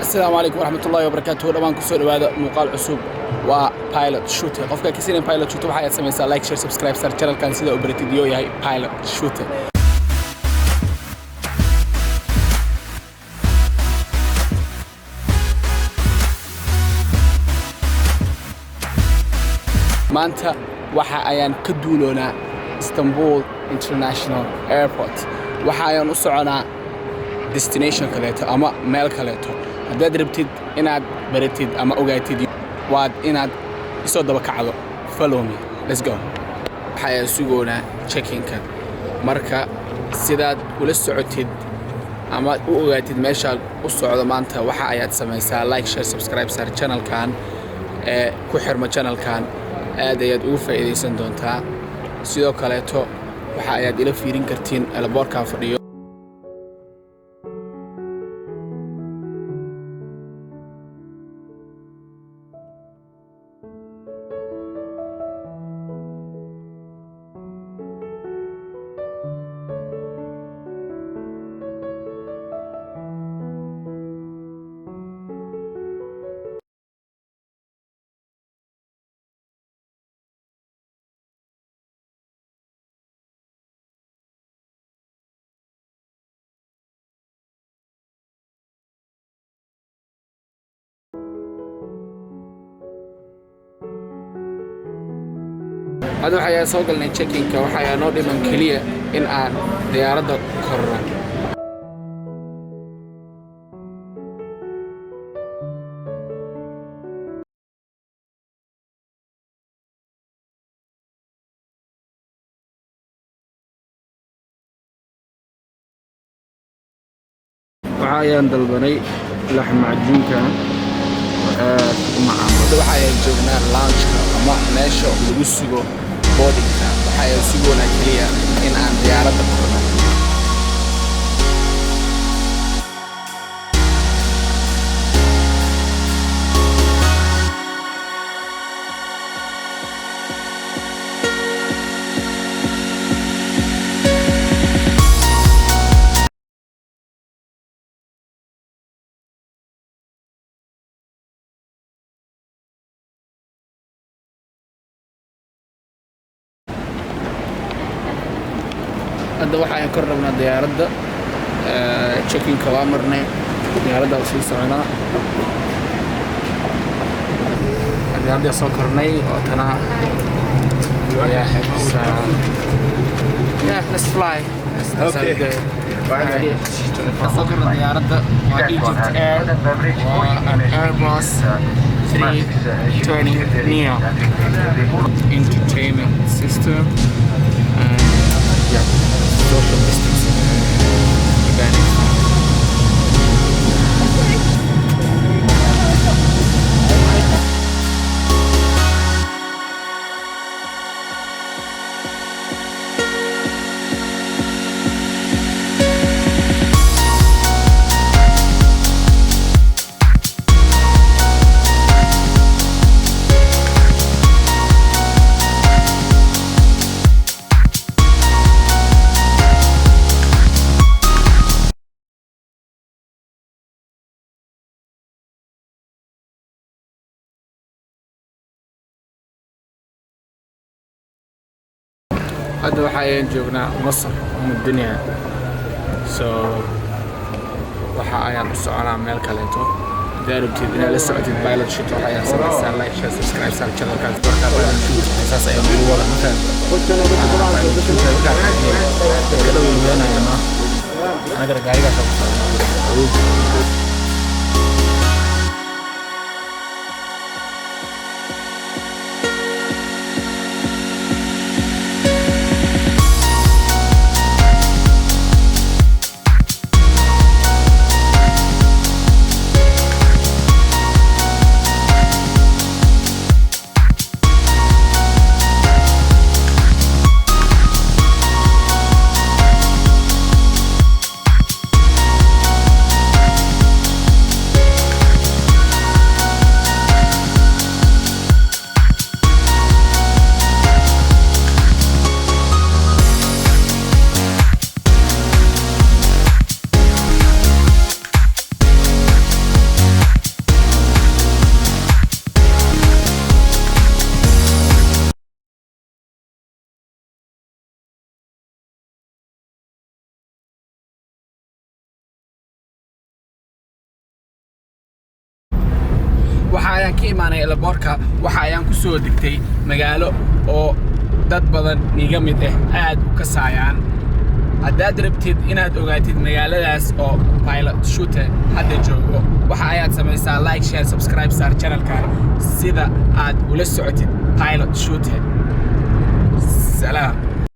السلام عليكم ورحمة الله وبركاته. دمان كسر هذا مقال عصوب وبايلوت شوتر. قفك كسرين بايلوت شوتر وحياة سميسا لايك شير سبسكرايب سر channel كان سيدا وبريتي ديو ياهي بايلوت شوتر. maanta waxa ayaan ka duuloonaa Istanbul International Airport. waxa ayaan u soconaa destination kaleeto ama meel kaleeto. haddaad rabtid inaad baratid ama ogaatid waad inaad isoo daba kacdo. Follow me. Let's go. waxa ayaan sugoonaa check-in-ka. marka sidaad ula socotid ama u ogaatid meesha u socdo maanta waxa ayaad samaysaa like share subscribe sar channel-kan ku xirmo channel-kan aad ayaad ugu faa'iideysan doontaa. sidoo kaleeto waxa ayaad ila fiirin kartiin elboorkan fadhiyo. هذا waxaa soo galnay check-in-ka. waxaa noo dhiman kaliya in aan diyaaradda korno. waxaan dalbanay laxm macjuunka macaamada. waxaan joognaa lounge-ka ama meesha lagu sugo boarding-ka. waxaan sugoonaa kaliya in aan diyaaradda korno. hadda waxaan kor rabnaa diyaaradda. check-in-ka waa marnay. diyaaradda u sii soconaa. diyaaradda soo kornay oo tana let's fly. Okay. soo korna diyaaradda waa Egypt Air waa an Airbus 320 neo entertainment system and social distancing. hadda waxaan joognaa Masar mudaniya. waxa ayaan u soconaa meel kaleeto. daarabtid inaad la socotid pilot shit waxa ayaan samaysaa like share subscribe sar channel-kan barka pilot shit saas ayaan ugu wada markaan kala weynayna anaga gaariga soo socdaa. waxa ayaan ka imaanay airportka waxa ayaan ku soo degtay magaalo oo dad badan niga mid aad u kasaayaan haddaad rabtid inaad ogaatid magaaladaas oo Pilot Shooter hadda joogo waxa ayaad samaysaa like share subscribe sar channelkan sida aad ula socotid Pilot Shooter salaam